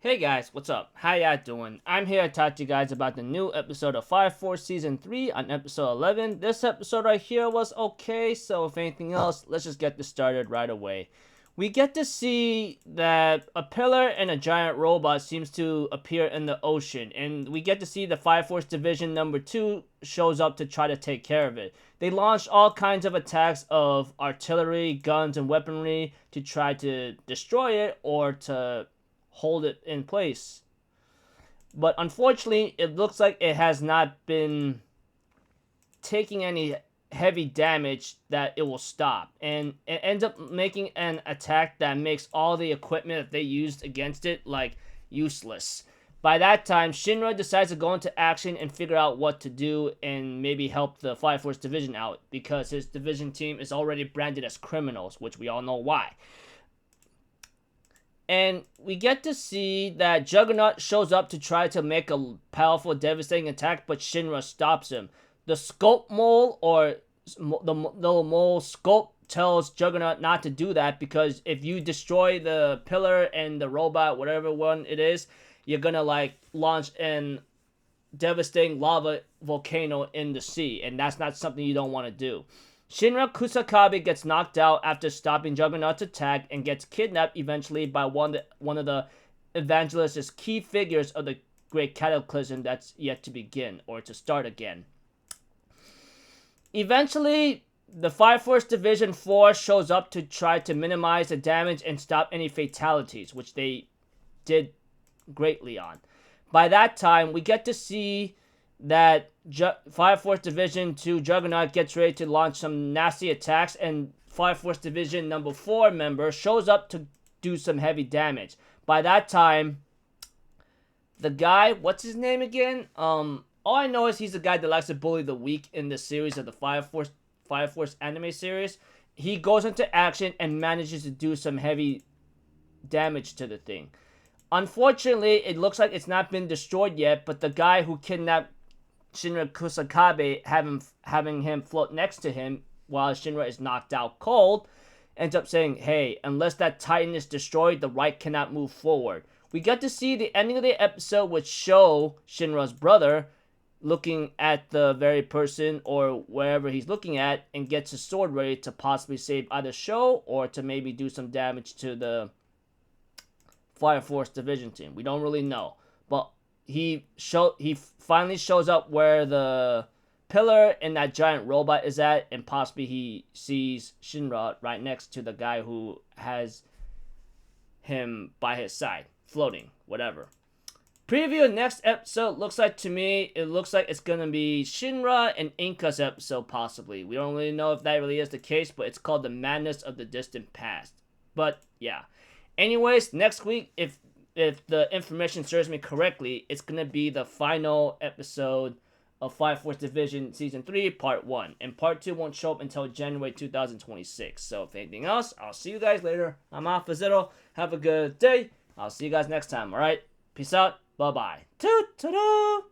Hey guys, what's up? How ya doing? I'm here to talk to you guys about the new episode of Fire Force Season 3 on episode 11. This episode right here was okay, so if anything else, let's just get this started right away. We get to see that a pillar and a giant robot seems to appear in the ocean, and we get to see the Fire Force Division number 2 shows up to try to take care of it. They launch all kinds of attacks of artillery, guns, and weaponry to try to destroy it or to hold it in place. But unfortunately, it looks like it has not been taking any heavy damage that it will stop. And it ends up making an attack that makes all the equipment that they used against it, like, useless. By that time, Shinra decides to go into action and figure out what to do and maybe help the Fire Force Division out because his division team is already branded as criminals, which we all know why. And we get to see that Juggernaut shows up to try to make a powerful, devastating attack, but Shinra stops him. The Scope Mole, or the Mole Scope, tells Juggernaut not to do that because if you destroy the pillar and the robot, whatever one it is, you're gonna, like, launch an devastating lava volcano in the sea, and that's not something you don't want to do. Shinra Kusakabe gets knocked out after stopping Juggernaut's attack and gets kidnapped eventually by one of the evangelist's key figures of the Great Cataclysm that's yet to begin, or to start again. Eventually, the Fire Force Division 4 shows up to try to minimize the damage and stop any fatalities, which they did greatly on. By that time, we get to see that Fire Force Division 2 Juggernaut gets ready to launch some nasty attacks, and Fire Force Division number 4 member shows up to do some heavy damage. By that time, the guy, what's his name again? All I know is he's the guy that likes to bully the weak in the series of the Fire Force anime series. He goes into action and manages to do some heavy damage to the thing. Unfortunately, it looks like it's not been destroyed yet, but the guy who kidnapped Shinra Kusakabe, having him float next to him while Shinra is knocked out cold, ends up saying, hey, unless that Titan is destroyed, the right cannot move forward. We get to see the ending of the episode, which show Shinra's brother looking at the very person or wherever he's looking at and gets his sword ready to possibly save either Sho or to maybe do some damage to the Fire Force Division team. We don't really know. But he finally shows up where the pillar and that giant robot is at, and possibly he sees Shinra right next to the guy who has him by his side, floating, whatever. Preview of next episode looks like, to me, it looks like it's gonna be Shinra and Inka's episode, possibly. We don't really know if that really is the case, but it's called The Madness of the Distant Past. But, yeah. Anyways, next week, if the information serves me correctly, it's going to be the final episode of Fire Force Division Season 3, Part 1. And Part 2 won't show up until January 2026. So, if anything else, I'll see you guys later. I'm Alpha Zero. Have a good day. I'll see you guys next time, alright? Peace out. Bye-bye. Toot-toot-toot!